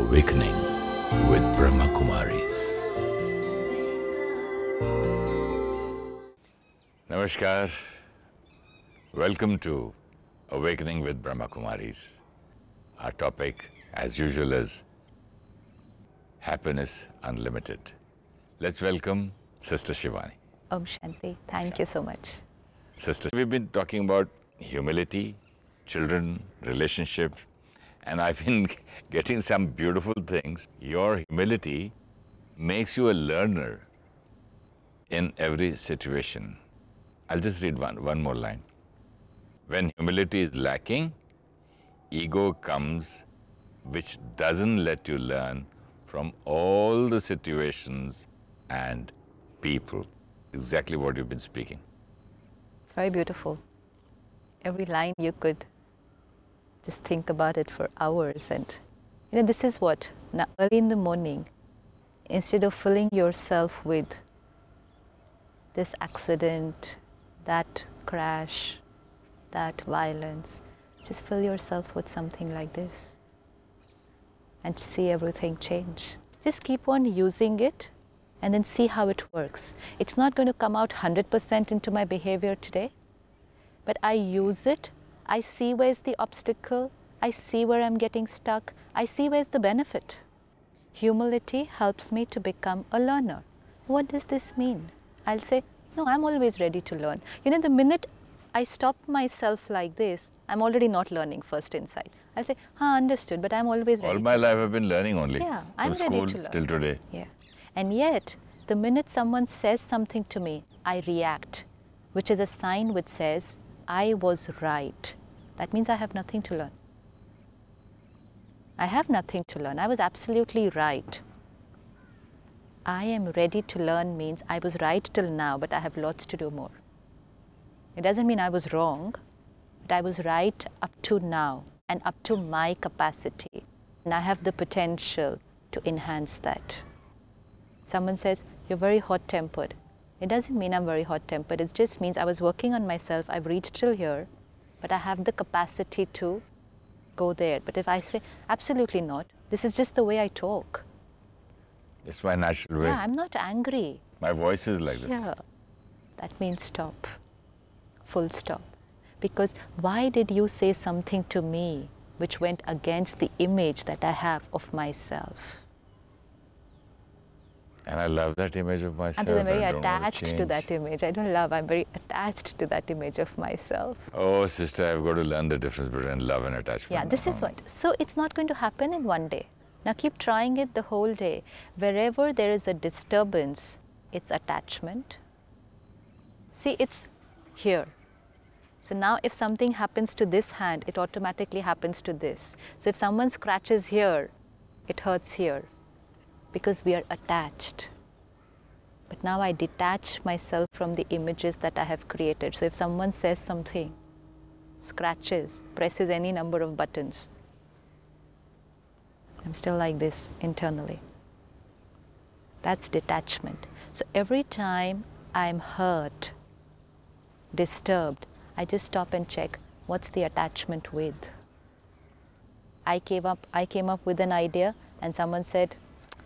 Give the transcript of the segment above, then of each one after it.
Awakening with Brahma Kumaris. Namaskar. Welcome to Awakening with Brahma Kumaris. Our topic, as usual, is Happiness Unlimited. Let's welcome Sister Shivani. Om Shanti. Thank you so much. Sister, we've been talking about humility, children, relationship, and I've been getting some beautiful things. Your humility makes you a learner in every situation. I'll just read one more line. When humility is lacking, ego comes, which doesn't let you learn from all the situations and people. Exactly what you've been speaking. It's very beautiful. Every line you could just think about it for hours. And this is what, now early in the morning, instead of filling yourself with this accident, that crash, that violence, just fill yourself with something like this and see everything change. Just keep on using it and then see how it works. It's not going to come out 100% into my behavior today, but I use it. I see where's the obstacle. I see where I'm getting stuck. I see where's the benefit. Humility helps me to become a learner. What does this mean? I'll say, no, I'm always ready to learn. The minute I stop myself like this, I'm already not learning first inside. I'll say, understood, but I'm always ready. All my life I've been learning only. Yeah, I'm from ready school to learn. till today. Yeah. And yet, the minute someone says something to me, I react, which is a sign which says, I was right. That means I have nothing to learn. I have nothing to learn. I was absolutely right. I am ready to learn means I was right till now, but I have lots to do more. It doesn't mean I was wrong, but I was right up to now and up to my capacity. And I have the potential to enhance that. Someone says, you're very hot-tempered. It doesn't mean I'm very hot-tempered. It just means I was working on myself. I've reached till here, but I have the capacity to go there. But if I say, absolutely not, this is just the way I talk. It's my natural way. Yeah, I'm not angry. My voice is like this. Yeah, that means stop. Full stop. Because why did you say something to me which went against the image that I have of myself? And I love that image of myself. I'm very attached to that image. I don't love, I'm very attached to that image of myself. Oh, sister, I've got to learn the difference between love and attachment. Yeah, this is what. So it's not going to happen in one day. Now keep trying it the whole day. Wherever there is a disturbance, it's attachment. See, it's here. So now if something happens to this hand, it automatically happens to this. So if someone scratches here, it hurts here because we are attached. But now I detach myself from the images that I have created. So if someone says something, scratches, presses any number of buttons, I'm still like this internally. That's detachment. So every time I'm hurt, disturbed, I just stop and check, what's the attachment with? I came up with an idea and someone said,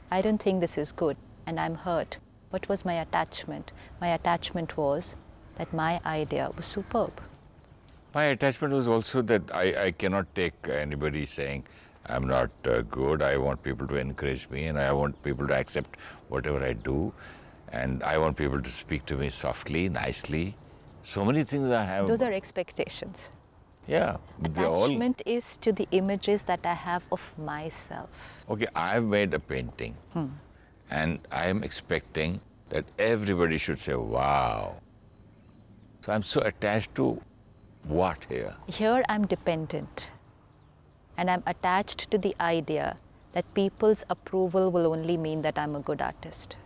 I don't think this is good, and I'm hurt. What was my attachment? My attachment was that my idea was superb. My attachment was also that I cannot take anybody saying, I'm not good. I want people to encourage me, and I want people to accept whatever I do, and I want people to speak to me softly, nicely. So many things I have. Those are expectations. Yeah. Attachment is to the images that I have of myself. Okay, I've made a painting, and I'm expecting that everybody should say, wow. So I'm so attached to what here? Here I'm dependent, and I'm attached to the idea that people's approval will only mean that I'm a good artist.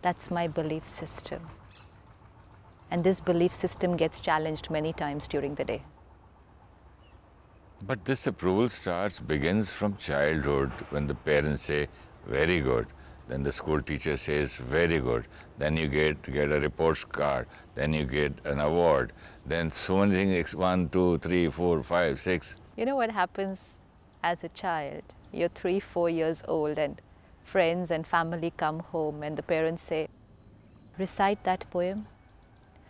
That's my belief system. And this belief system gets challenged many times during the day. But this approval begins from childhood, when the parents say, very good. Then the school teacher says, very good. Then you get a reports card. Then you get an award. Then so many things, 1, 2, 3, 4, 5, 6. You know what happens as a child, you're 3, 4 years old and friends and family come home and the parents say, recite that poem,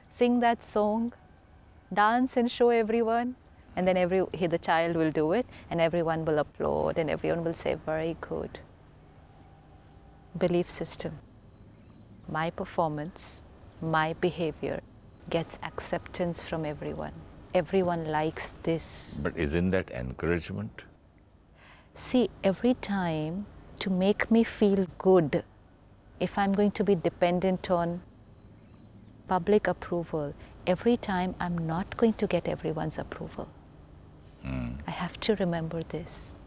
sing that song, dance and show everyone. And then the child will do it and everyone will applaud and everyone will say, very good. Belief system. My performance, my behavior gets acceptance from everyone. Everyone likes this. But isn't that encouragement? See, every time to make me feel good, if I'm going to be dependent on public approval, every time I'm not going to get everyone's approval. I have to remember this.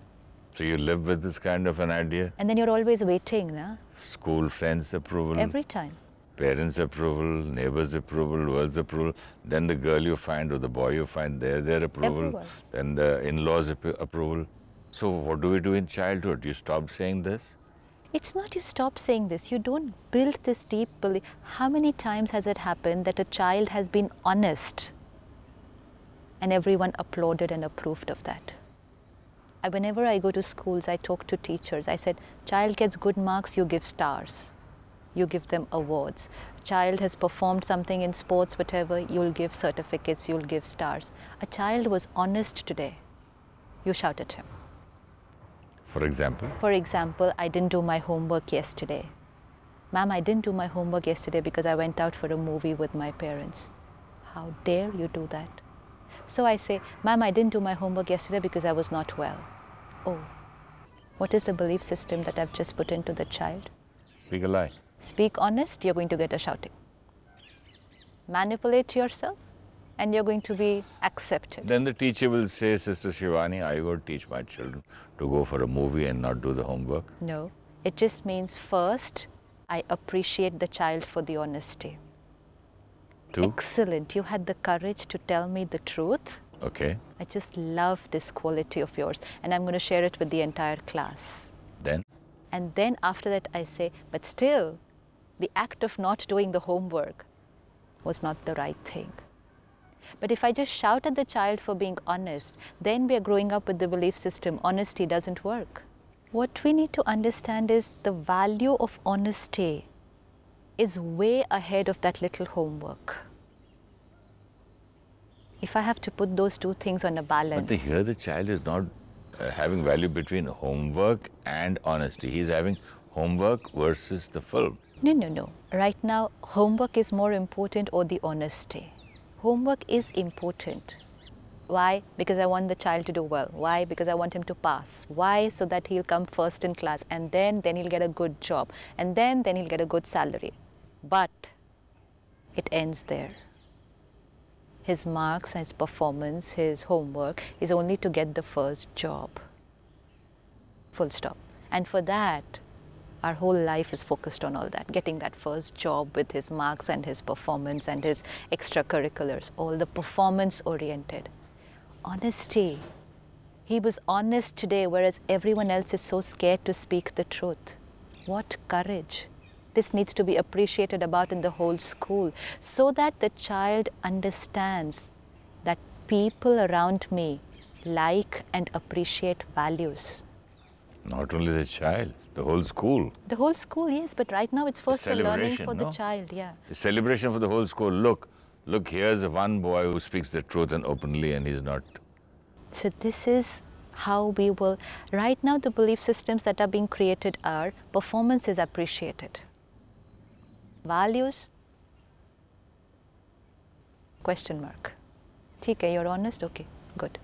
So you live with this kind of an idea? And then you're always waiting, na? School friends' approval? Every time. Parents' approval, neighbors' approval, world's approval, then the girl you find or the boy you find, their approval, Everyone. then the in-laws' approval. So what do we do in childhood? You stop saying this? It's not you stop saying this, you don't build this deep belief. How many times has it happened that a child has been honest and everyone applauded and approved of that? Whenever I go to schools, I talk to teachers. I said, child gets good marks, you give stars. You give them awards. Child has performed something in sports, whatever, you'll give certificates, you'll give stars. A child was honest today, you shout at him. For example? For example, I didn't do my homework yesterday. Ma'am, I didn't do my homework yesterday because I went out for a movie with my parents. How dare you do that? So I say, ma'am, I didn't do my homework yesterday because I was not well. Oh, what is the belief system that I've just put into the child? Speak a lie. Speak honest, you're going to get a shouting. Manipulate yourself, and you're going to be accepted. Then the teacher will say, Sister Shivani, are you going to teach my children to go for a movie and not do the homework? No, it just means first, I appreciate the child for the honesty. 2? Excellent, you had the courage to tell me the truth. Okay. I just love this quality of yours, and I'm going to share it with the entire class. Then? And then after that I say, but still, the act of not doing the homework was not the right thing. But if I just shout at the child for being honest, then we are growing up with the belief system, honesty doesn't work. What we need to understand is the value of honesty is way ahead of that little homework. If I have to put those two things on a balance. But here the child is not having value between homework and honesty. He's having homework versus the film. No, no, no. Right now, homework is more important or the honesty. Homework is important. Why? Because I want the child to do well. Why? Because I want him to pass. Why? So that he'll come first in class and then he'll get a good job and then he'll get a good salary. But it ends there. His marks, his performance, his homework is only to get the first job. Full stop. And for that, our whole life is focused on all that, getting that first job with his marks and his performance and his extracurriculars, all the performance oriented. Honesty. He was honest today, whereas everyone else is so scared to speak the truth. What courage. This needs to be appreciated about in the whole school so that the child understands that people around me like and appreciate values. Not only the child, the whole school. The whole school, yes, but right now it's first a learning for the no? child, yeah. A celebration for the whole school. Look, here's one boy who speaks the truth and openly and he's not. So this is how we will, right now the belief systems that are being created are performance is appreciated. Values? Question mark. Okay, you're honest? Okay, good.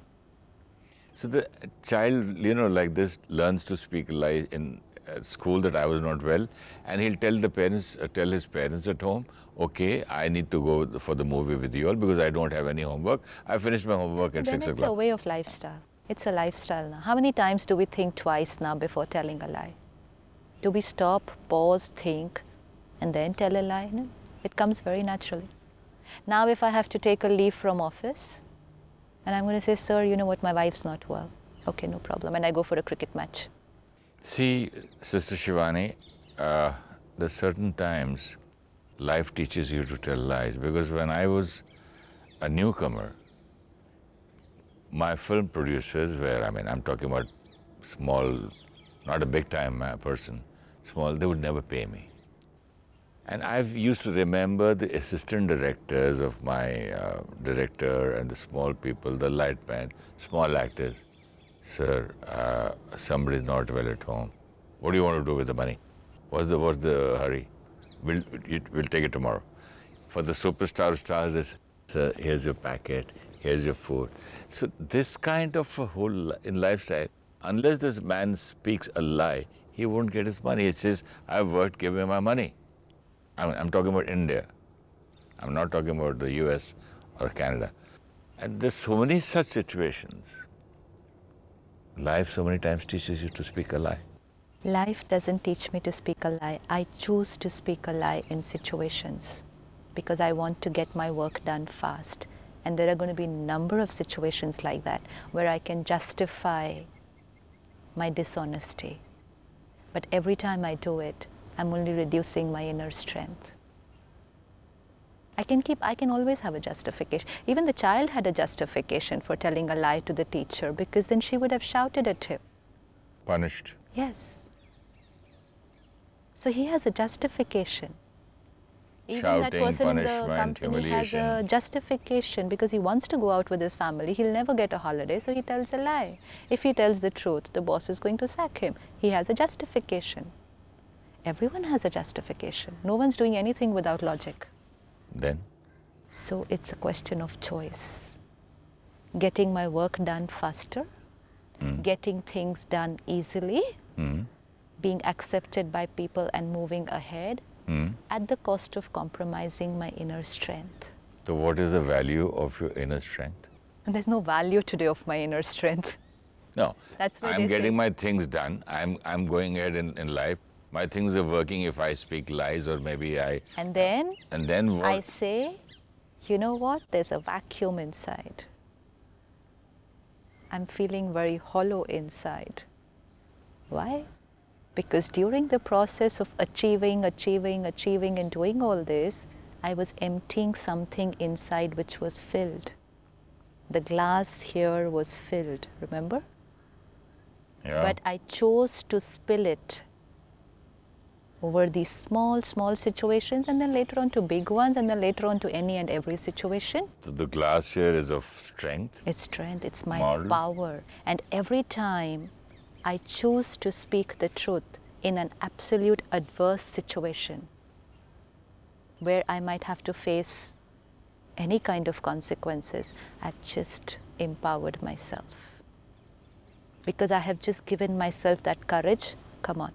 So the child, like this, learns to speak a lie in school that I was not well, and he'll tell the parents, tell his parents at home, okay, I need to go for the movie with you all because I don't have any homework. I finished my homework at 6 o'clock. Then it's a way of lifestyle. It's a lifestyle now. How many times do we think twice now before telling a lie? Do we stop, pause, think, and then tell a lie? No, it comes very naturally. Now if I have to take a leave from office, and I'm going to say, sir, you know what, my wife's not well. Okay, no problem. And I go for a cricket match. See, Sister Shivani, there's certain times life teaches you to tell lies. Because when I was a newcomer, my film producers were, I'm talking about small, not a big time person, small, they would never pay me. And I've used to remember the assistant directors of my director and the small people, the light man, small actors. Sir, somebody's not well at home. What do you want to do with the money? What's the hurry? We'll take it tomorrow. For the superstar stars, it's, sir, here's your packet, here's your food. So this kind of a whole in lifestyle, unless this man speaks a lie, he won't get his money. He says, I've worked, give me my money. I'm talking about India. I'm not talking about the US or Canada. And there's so many such situations. Life so many times teaches you to speak a lie. Life doesn't teach me to speak a lie. I choose to speak a lie in situations because I want to get my work done fast. And there are going to be a number of situations like that where I can justify my dishonesty. But every time I do it, I'm only reducing my inner strength. I can always have a justification. Even the child had a justification for telling a lie to the teacher because then she would have shouted at him. Punished. Yes. So he has a justification. Even Shouting, that person in the punishment, company has a justification because he wants to go out with his family. He'll never get a holiday, so he tells a lie. If he tells the truth, the boss is going to sack him. He has a justification. Everyone has a justification. No one's doing anything without logic. Then? So it's a question of choice. Getting my work done faster, getting things done easily, being accepted by people and moving ahead, at the cost of compromising my inner strength. So what is the value of your inner strength? And there's no value today of my inner strength. No, That's what I'm getting my things done. I'm going ahead in life. My things are working if I speak lies or maybe I... And then what? I say, you know what, there's a vacuum inside. I'm feeling very hollow inside. Why? Because during the process of achieving and doing all this, I was emptying something inside which was filled. The glass here was filled, remember? Yeah. But I chose to spill it over these small situations and then later on to big ones and then later on to any and every situation. So the glass here is of strength? It's strength, it's my Moral. power. And every time I choose to speak the truth in an absolute adverse situation where I might have to face any kind of consequences, I've just empowered myself. Because I have just given myself that courage, come on,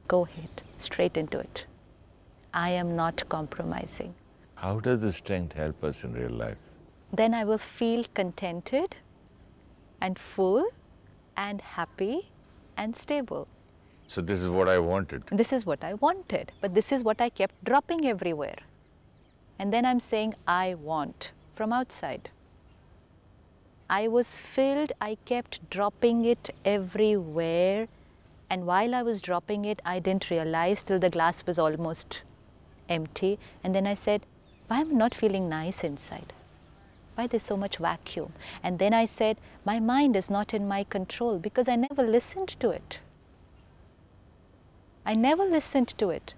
go ahead, straight into it. I am not compromising. How does the strength help us in real life? Then I will feel contented and full and happy and stable. So this is what I wanted. This is what I wanted, but this is what I kept dropping everywhere. And then I'm saying, I want from outside. I was filled, I kept dropping it everywhere. And while I was dropping it, I didn't realize till the glass was almost empty. And then I said, why am I not feeling nice inside? Why there's so much vacuum? And then I said, my mind is not in my control because I never listened to it. I never listened to it.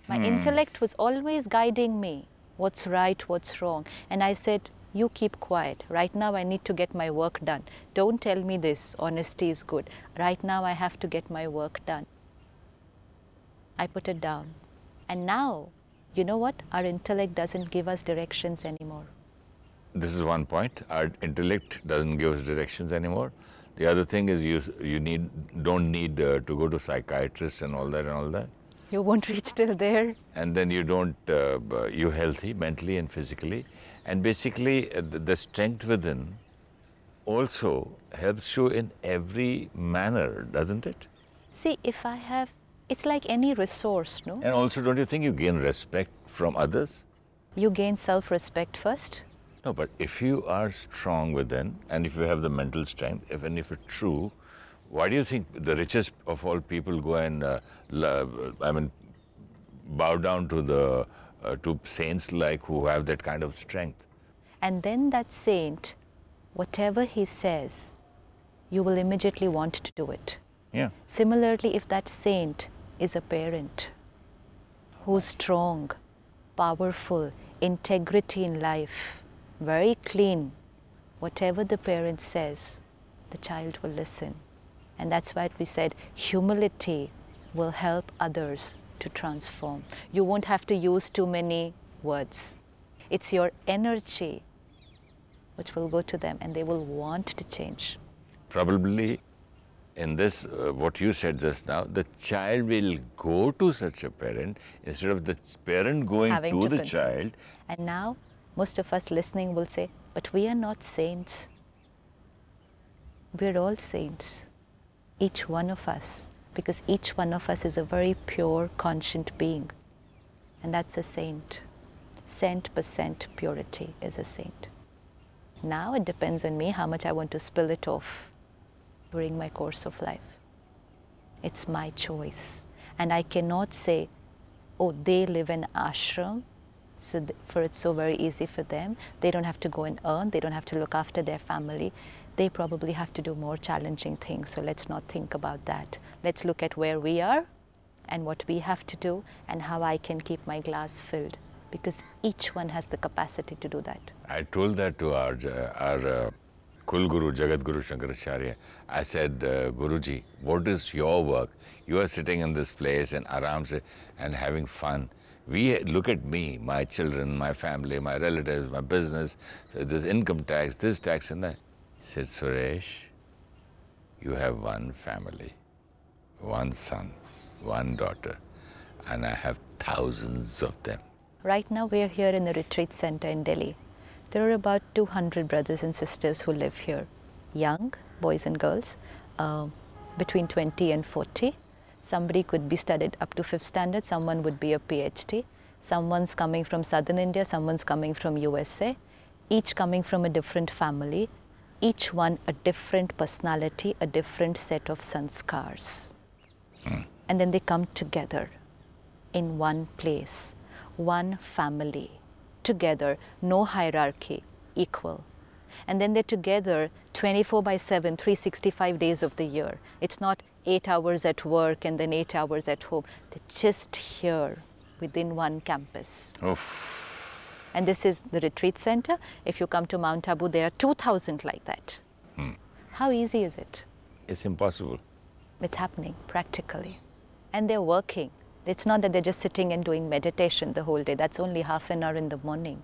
My intellect was always guiding me. What's right, what's wrong. And I said, you keep quiet. Right now I need to get my work done. Don't tell me this, honesty is good. Right now I have to get my work done. I put it down. And now, you know what? Our intellect doesn't give us directions anymore. This is one point. Our intellect doesn't give us directions anymore. The other thing is you don't need to go to psychiatrists and all that. You won't reach till there. And then you're healthy mentally and physically. And basically the strength within also helps you in every manner, doesn't it? See, if I have, it's like any resource, no? And also, don't you think you gain respect from others? You gain self-respect first. No, but if you are strong within, and if you have the mental strength, if it's true, why do you think the richest of all people go and, bow down to to saints like who have that kind of strength? And then that saint, whatever he says, you will immediately want to do it. Yeah. Similarly, if that saint is a parent who's strong, powerful, integrity in life, very clean, whatever the parent says, the child will listen. And that's why we said humility will help others to transform. You won't have to use too many words. It's your energy which will go to them and they will want to change. Probably in this, what you said just now, the child will go to such a parent instead of the parent going Having to to the child. And now, most of us listening will say, but we are not saints. We're all saints, each one of us, because each one of us is a very pure, conscient being. And that's a saint. Cent% purity is a saint. Now it depends on me how much I want to spill it off during my course of life. It's my choice. And I cannot say, oh, they live in ashram, so for it's so very easy for them. They don't have to go and earn. They don't have to look after their family. They probably have to do more challenging things. So let's not think about that. Let's look at where we are and what we have to do and how I can keep my glass filled. Because each one has the capacity to do that. I told that to our Kul Guru, Jagat Guru Shankaracharya. I said, Guruji, what is your work? You are sitting in this place and aram se and having fun. We look at me, my children, my family, my relatives, my business, so there's income tax, this tax and that. He said, Suresh, you have one family, one son, one daughter, and I have thousands of them. Right now we are here in the retreat center in Delhi. There are about 200 brothers and sisters who live here. Young, boys and girls, between 20 and 40. Somebody could be studied up to 5th standard, someone would be a PhD. Someone's coming from southern India, someone's coming from USA. Each coming from a different family. Each one a different personality, a different set of sanskars. And then they come together in one place. One family, together, no hierarchy, equal. And then they're together 24/7, 365 days of the year. It's not 8 hours at work and then 8 hours at home. They're just here within one campus. Oof. And this is the retreat center. If you come to Mount Abu, there are 2,000 like that. How easy is it? It's impossible. It's happening practically. And they're working. It's not that they're just sitting and doing meditation the whole day. That's only half an hour in the morning.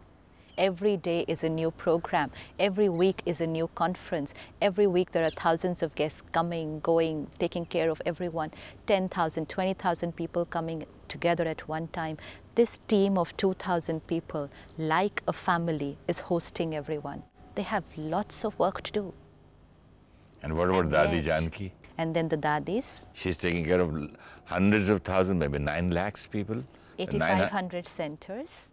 Every day is a new program. Every week is a new conference. Every week there are thousands of guests coming, going, taking care of everyone. 10,000, 20,000 people coming together at one time. This team of 2,000 people, like a family, is hosting everyone. They have lots of work to do. And what about Dadi Janki? And then the dadis. She's taking care of hundreds of thousands, maybe 9 lakhs people. 8,500 centers.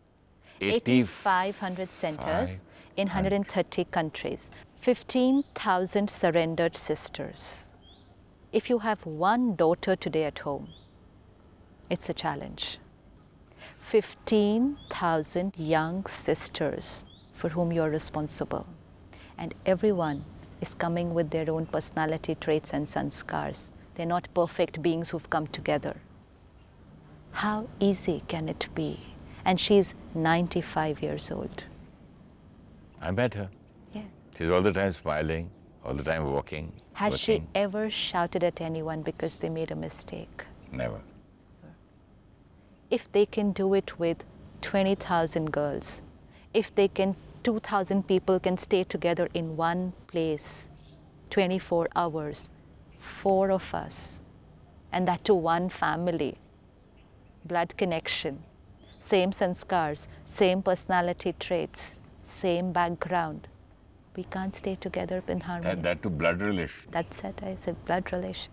8,500 centers in 130 countries. 15,000 surrendered sisters. If you have one daughter today at home, it's a challenge. 15,000 young sisters for whom you're responsible. And everyone is coming with their own personality traits and sanskars. They're not perfect beings who've come together. How easy can it be? And she's 95 years old. I met her. Yeah. She's all the time smiling, all the time walking. Has she working. ever shouted at anyone because they made a mistake? Never. If they can do it with 20,000 girls, if they can 2,000 people can stay together in one place, 24 hours, 4 of us, and that to one family, blood connection, same sanskars, same personality traits, same background. We can't stay together in harmony. That to blood relation. That's it, I said blood relation.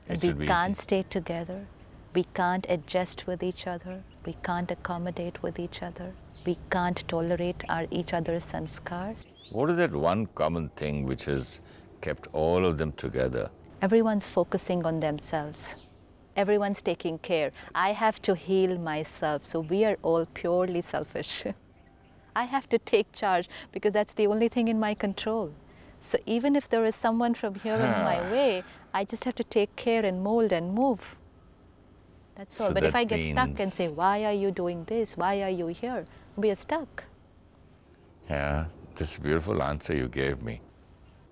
It We should be can't easy. stay together. We can't adjust with each other. We can't accommodate with each other. We can't tolerate each other's sanskars. What is that one common thing which has kept all of them together? Everyone's focusing on themselves. Everyone's taking care. I have to heal myself, so we are all purely selfish. I have to take charge because that's the only thing in my control. So even if there is someone from here in my way, I just have to take care and mold and move. That's all. So But if that I get stuck and means- say, why are you doing this? Why are you here? We are stuck. Yeah, this is a beautiful answer you gave me.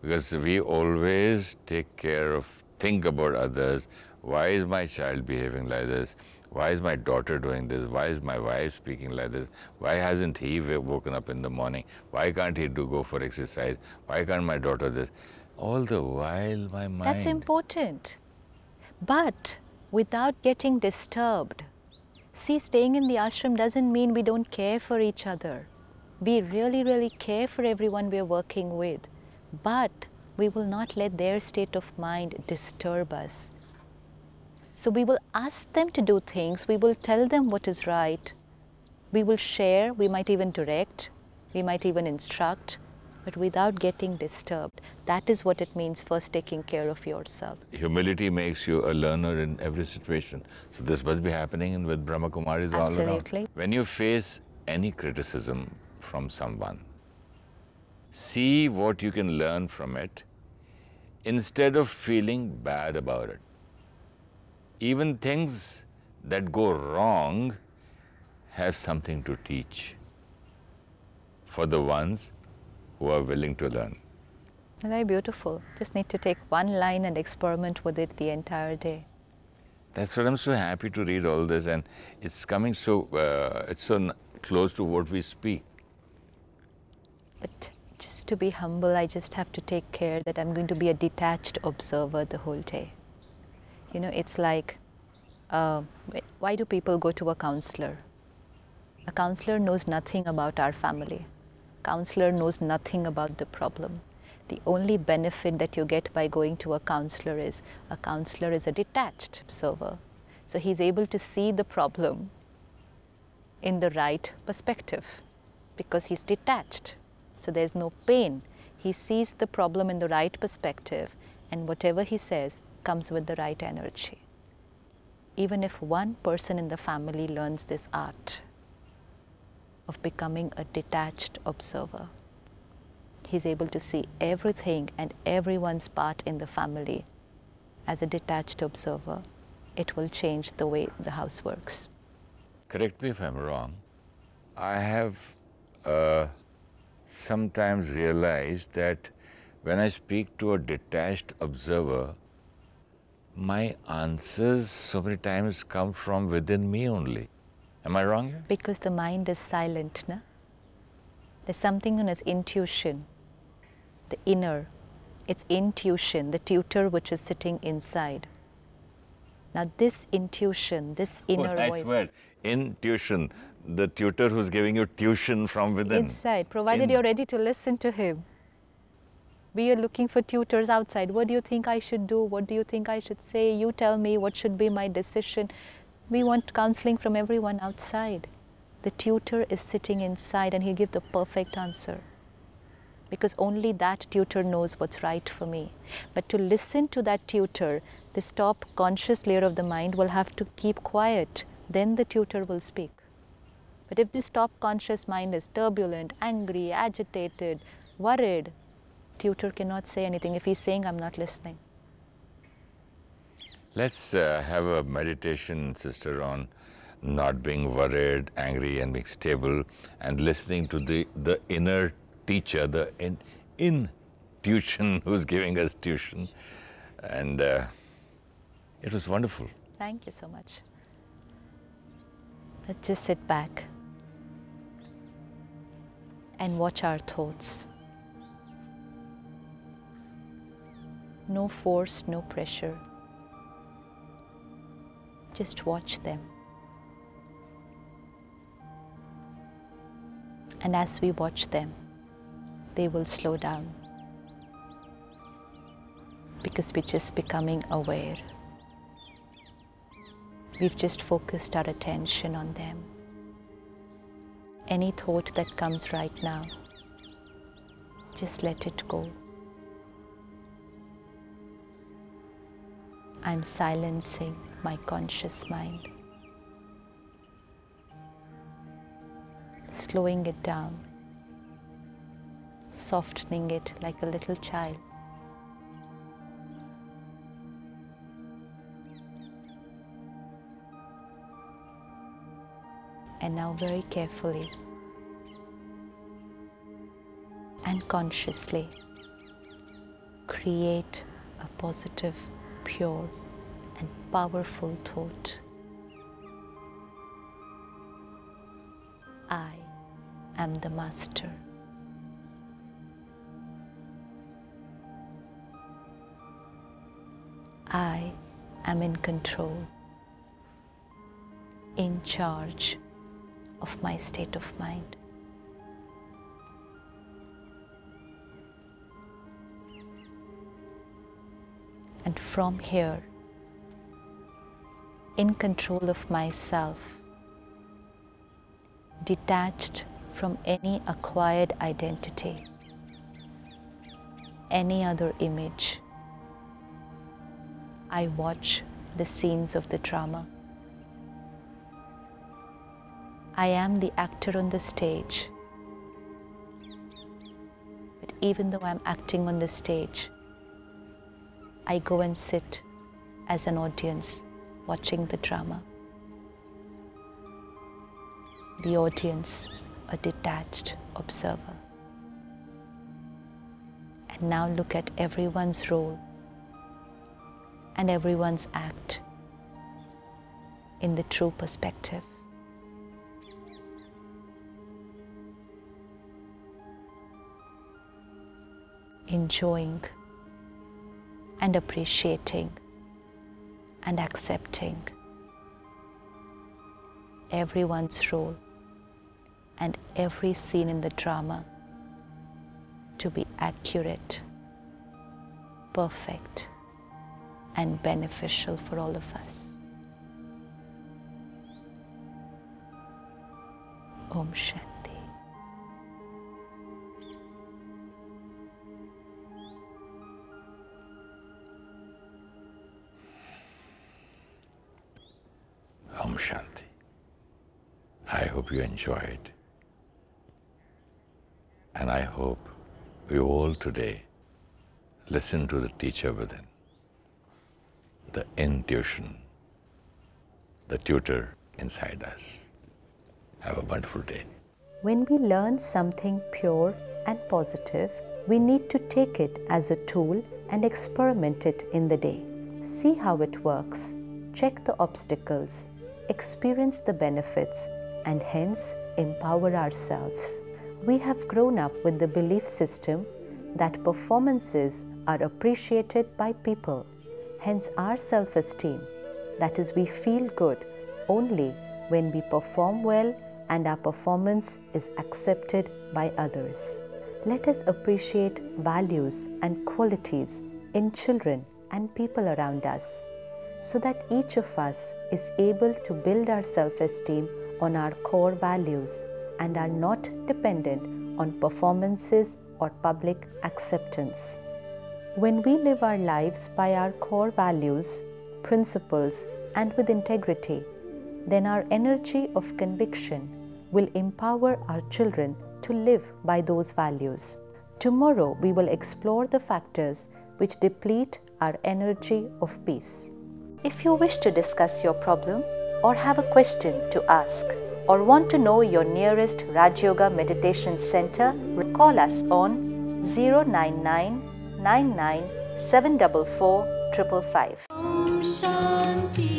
Because we always take care of, think about others. Why is my child behaving like this? Why is my daughter doing this? Why is my wife speaking like this? Why hasn't he woken up in the morning? Why can't he go for exercise? Why can't my daughter this? All the while my mind... That's important. But without getting disturbed. See, staying in the ashram doesn't mean we don't care for each other. We really, really care for everyone we're working with. But we will not let their state of mind disturb us. So we will ask them to do things, we will tell them what is right, we will share, we might even direct, we might even instruct, but without getting disturbed. That is what it means, first taking care of yourself. Humility makes you a learner in every situation. So this must be happening with Brahma Kumaris all around. Absolutely. When you face any criticism from someone, see what you can learn from it instead of feeling bad about it. Even things that go wrong have something to teach for the ones who are willing to learn. Very beautiful. Just need to take one line and experiment with it the entire day. That's what I'm so happy to read all this, and it's coming so, it's so close to what we speak. But just to be humble, I just have to take care that I'm going to be a detached observer the whole day. You know, it's like, why do people go to a counselor? A counselor knows nothing about our family. Counselor knows nothing about the problem. The only benefit that you get by going to a counselor is a detached observer. So he's able to see the problem in the right perspective because he's detached. So there's no pain. He sees the problem in the right perspective, and whatever he says comes with the right energy. Even if one person in the family learns this art of becoming a detached observer, he's able to see everything and everyone's part in the family as a detached observer. It will change the way the house works. Correct me if I'm wrong. I have sometimes realized that when I speak to a detached observer, my answers so many times come from within me only. Am I wrong here? Because the mind is silent, na? There's something known as intuition, the inner. It's intuition, the tutor which is sitting inside. Now this intuition, this inner nice voice. word. Intuition, the tutor who's giving you tuition from within. Inside, provided you're ready to listen to him. We are looking for tutors outside. What do you think I should do? What do you think I should say? You tell me what should be my decision. We want counseling from everyone outside. The tutor is sitting inside and he'll give the perfect answer. Because only that tutor knows what's right for me. But to listen to that tutor, this top conscious layer of the mind will have to keep quiet. Then the tutor will speak. But if this top conscious mind is turbulent, angry, agitated, worried, tutor cannot say anything if he's saying, I'm not listening. Let's have a meditation, sister, on not being worried, angry, and being stable, and listening to the inner teacher, the intuition who's giving us tuition. And it was wonderful. Thank you so much. Let's just sit back and watch our thoughts. No force, no pressure. Just watch them. And as we watch them, they will slow down. Because we're just becoming aware. We've just focused our attention on them. Any thought that comes right now, just let it go. I'm silencing my conscious mind, slowing it down, softening it like a little child. And now very carefully and consciously create a positive, pure and powerful thought. I am the master. I am in control, in charge of my state of mind. And from here, in control of myself, detached from any acquired identity, any other image, I watch the scenes of the drama. I am the actor on the stage, but even though I'm acting on the stage, I go and sit as an audience watching the drama. The audience, a detached observer. And now look at everyone's role and everyone's act in the true perspective. Enjoying and appreciating and accepting everyone's role and every scene in the drama to be accurate, perfect, and beneficial for all of us. Om Shanti. Om Shanti. I hope you enjoyed. And I hope we all today listen to the teacher within, the intuition, the tutor inside us. Have a wonderful day. When we learn something pure and positive, we need to take it as a tool and experiment it in the day. See how it works, check the obstacles, experience the benefits, and hence empower ourselves. We have grown up with the belief system that performances are appreciated by people, hence our self-esteem, that is, we feel good only when we perform well and our performance is accepted by others. Let us appreciate values and qualities in children and people around us, so that each of us is able to build our self-esteem on our core values and are not dependent on performances or public acceptance. When we live our lives by our core values, principles, and with integrity, then our energy of conviction will empower our children to live by those values. Tomorrow we will explore the factors which deplete our energy of peace. If you wish to discuss your problem or have a question to ask or want to know your nearest Rajyoga Meditation Center, call us on 099 99 744 555.